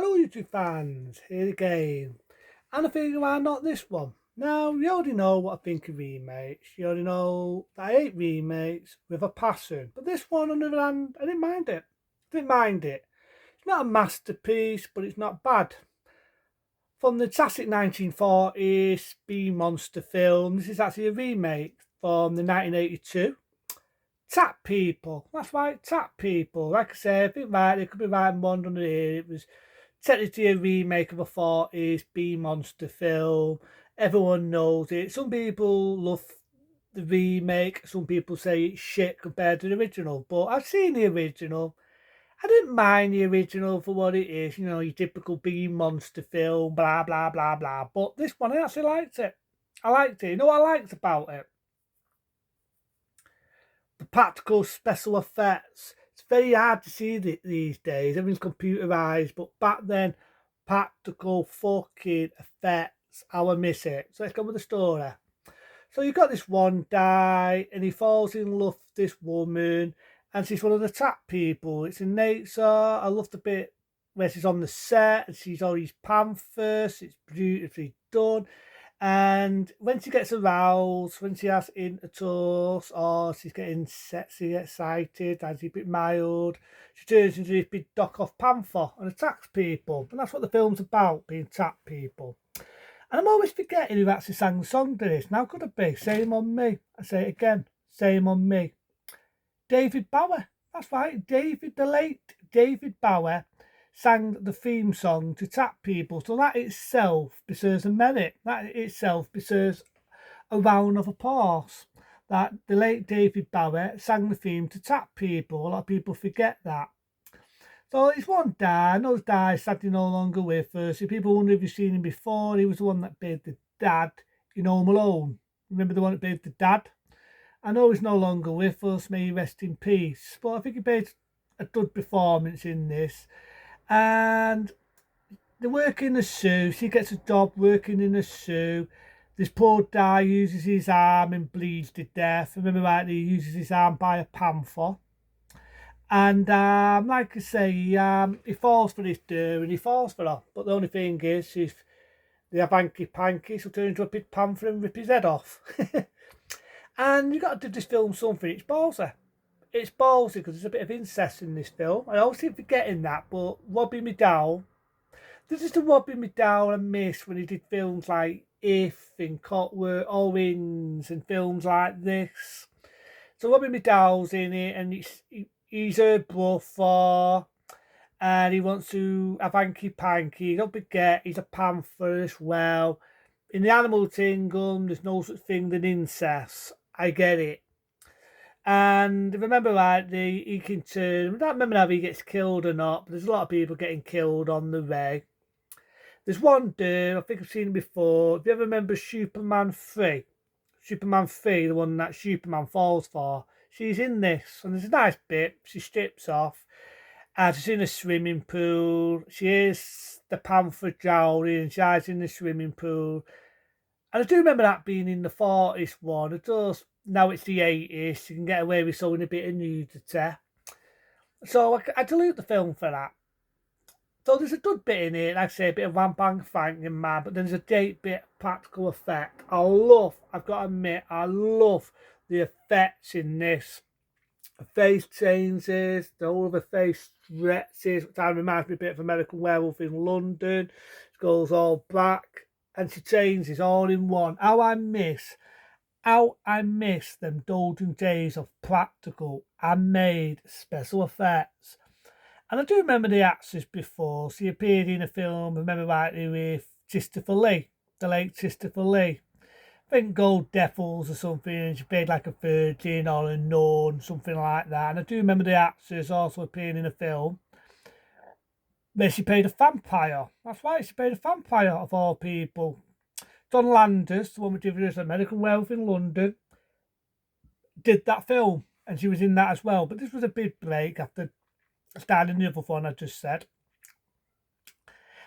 Hello YouTube fans, here again. And I figure why not this one? Now, you already know what I think of remakes. You already know that I hate remakes with a passion. But this one, on the other hand, I didn't mind it. Didn't mind it. It's not a masterpiece, but it's not bad. From the classic 1940s B-monster film, this is actually a remake from the 1982. Tap People. That's right, Tap People. Like I said, I think right, they could be right one under here. It was technically a remake of a 40s B monster film. Everyone knows it. Some people love the remake, some people say it's shit compared to the original, but I've seen the original. I didn't mind the original for what it is, you know, your typical B monster film, blah blah blah blah. But this one, I actually liked it. I liked it. You know what I liked about it? The practical special effects. It's very hard to see these days. Everything's computerized, but back then, practical fucking effects. How I miss it. So let's go with the story. So you've got this one guy, and he falls in love with this woman, and she's one of the tap people. It's in nature. I love the bit where she's on the set and she's all these panthers. It's beautifully done. And when she gets aroused, when she has intercourse, or she's getting sexy, excited, as a bit mild, she turns into this big dock off panther and attacks people. And that's what the film's about, being attacked people. And I'm always forgetting who actually sang the song to this. Now could it be? Same on me. I say it again. Same on me. David Bowie. That's right. The late David Bowie sang the theme song to Tap People. So that itself deserves a merit. That itself deserves a round of applause. That the late David Bowie sang the theme to Tap People. A lot of people forget that. So it's one guy, and those guys sadly no longer with us. So people wonder if you've seen him before. He was the one that played the dad in Home Alone. Remember the one that played the dad? I know he's no longer with us, may he rest in peace. But I think he made a good performance in this. And they work in the zoo. She gets a job working in the zoo. This poor guy uses his arm and bleeds to death. Remember rightly, he uses his arm by a panther. And like I say, he falls for this girl and he falls for her. But the only thing is, if they have hanky panky, she'll turn into a big panther and rip his head off. And you got to do this film something. It's ballsy. It's ballsy because there's a bit of incest in this film. I always keep forgetting that, but Robbie McDowell, this is the Robbie McDowell I miss when he did films like If and Cotworth, Owens and films like this. So Robbie McDowell's in it and he's her brother and he wants to have hanky panky. Don't forget, he's a panther as well. In the animal kingdom, there's no such thing than incest. I get it. And remember rightly, he can turn. I don't remember how he gets killed or not, but there's a lot of people getting killed on the way. There's one dude, I think I've seen him before. If you ever remember Superman 3, Superman 3, the one that Superman falls for, she's in this. And there's a nice bit. She strips off. And she's in a swimming pool. She is the panther jowly and she's in the swimming pool. And I do remember that being in the 40s one. It does. Now it's the 80s. You can get away with showing a bit of nudity. So I delete the film for that. So there's a good bit in it, like I say, a bit of one bang fang in man, but then there's a great bit of practical effect. I've got to admit, I love the effects in this. The face changes, the whole of the face stretches, which reminds me a bit of American Werewolf in London. It goes all black and she changes all in one. How I miss them golden days of practical and made special effects. And I do remember the actress before. She appeared in a film, I remember rightly, with Christopher Lee, the late Christopher Lee. I think Gold Devils or something, and she played like a virgin or a nun, something like that. And I do remember the actress also appearing in a film where she played a vampire. That's right, she played a vampire of all people. John Landers, the one with did American Werewolf in London, did that film, and she was in that as well. But this was a big break after starting the other one I just said.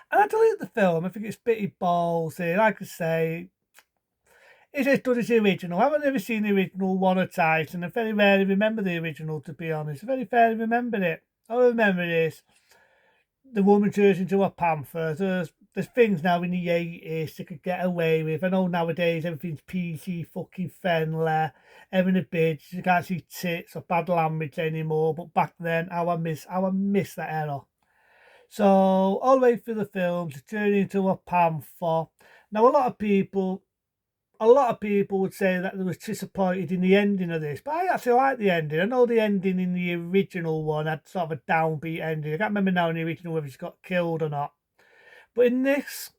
And I delete the film. I think it's bitty ballsy. Like I say, it's as good as the original. I haven't ever seen the original one or twice, and I very rarely remember the original, to be honest. I very rarely remember it. All I remember is the woman turns into a panther. There's things now in the 80s they could get away with. I know nowadays everything's PC fucking friendly, having a bitch, you can't see tits or bad language anymore. But back then, I miss that era. So all the way through the film, she turned into a panther. Now a lot of people would say that they was disappointed in the ending of this, but I actually like the ending. I know the ending in the original one had sort of a downbeat ending. I can't remember now in the original whether she got killed or not. But in this,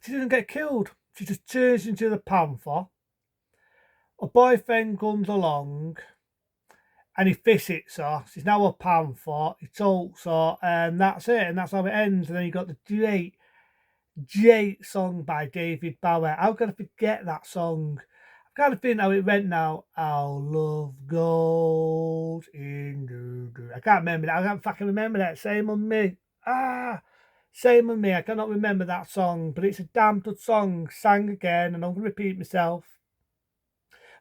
she doesn't get killed. She just turns into the panther. A boyfriend comes along and he visits her. She's now a panther. He talks her, and that's it. And that's how it ends. And then you got the great song by David Bowie. How could I forget that song? I'm kind of thinking how it went now. Our love goes in. I can't remember that. I can't fucking remember that. Same on me. Same on me. I cannot remember that song, but it's a damn good song. Sang again, and I'm going to repeat myself.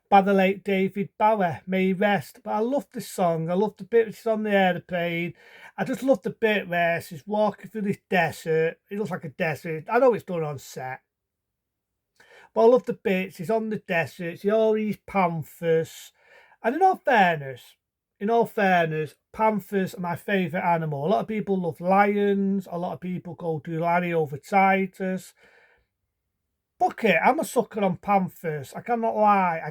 By the late David Bowie, may he rest. But I love this song. I love the bit she's on the airplane. I just love the bit where she's walking through this desert. It looks like a desert. I know it's done on set. But I love the bit. She's on the desert. See all these panthers. And in all fairness, panthers are my favourite animal. A lot of people love lions. A lot of people go to Larry over tigers. Fuck it, I'm a sucker on panthers. I cannot lie.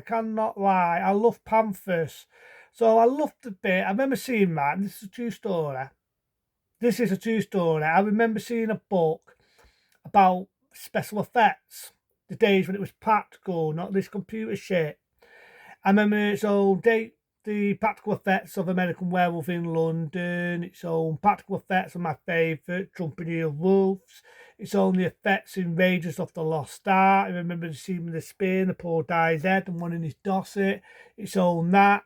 I love panthers. So I loved the bit. I remember seeing that, and this is a true story. I remember seeing a book about special effects, the days when it was practical, not this computer shit. I remember its own the practical effects of American Werewolf in London, its own practical effects of my favourite, Jumping Ear Wolves, its own the effects in Raiders of the Lost Ark. I remember seeing the spear in the poor guy's head and one in his dorset. Its own that.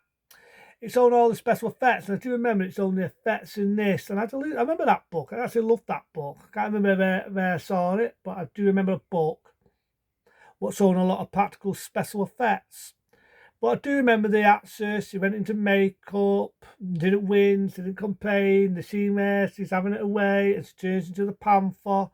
Its own all the special effects. And I do remember its own the effects in this. And I remember that book. I actually loved that book. I can't remember where I saw it, but I do remember a book what's on a lot of practical special effects. But I do remember the actress, she went into makeup, didn't win, she didn't complain, the scene where she's having it away and she turns into the panther.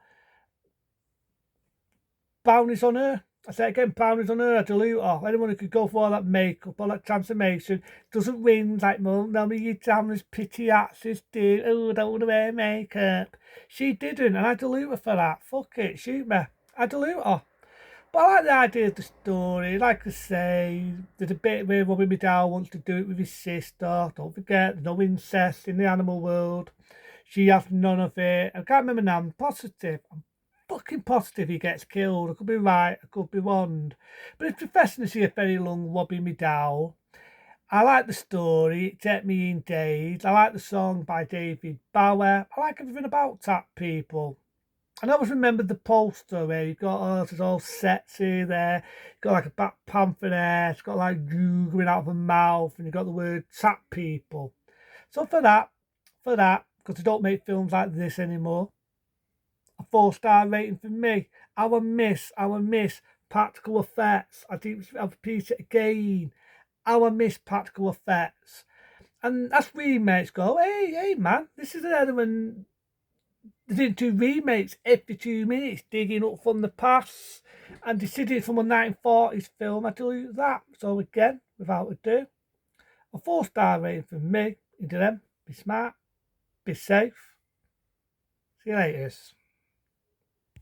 Bounties on her. I say again, bounties on her, I dilute her. Anyone who could go for all that makeup, all that transformation, doesn't win like none of you damn pity actors did. Oh, I don't want to wear makeup. She didn't, and I dilute her for that. Fuck it, shoot me. I dilute her. But I like the idea of the story. Like I say, there's a bit where Robbie McDowell wants to do it with his sister. Don't forget, there's no incest in the animal world. She has none of it. I can't remember now. I'm positive. I'm fucking positive he gets killed. I could be right. I could be wrong. But it's refreshing to see a very long Robbie McDowell. I like the story. It kept me in days. I like the song by David Bowie. I like everything about that, people. And I always remember the poster where you've got it's all sexy there. You've got like a Black Panther there. It's got like goo coming out of her mouth, and you've got the word tap people. So for that, because they don't make films like this anymore, a 4-star rating for me. I will miss practical effects. I'll repeat it again. I will miss practical effects. And that's remakes go, hey man, this is an element. They did 2 remakes every 2 minutes, digging up from the past, and they did it from a 1940s film. I tell you that. So again, without ado, a 4-star rating from me. Into them. Be smart. Be safe. See you later.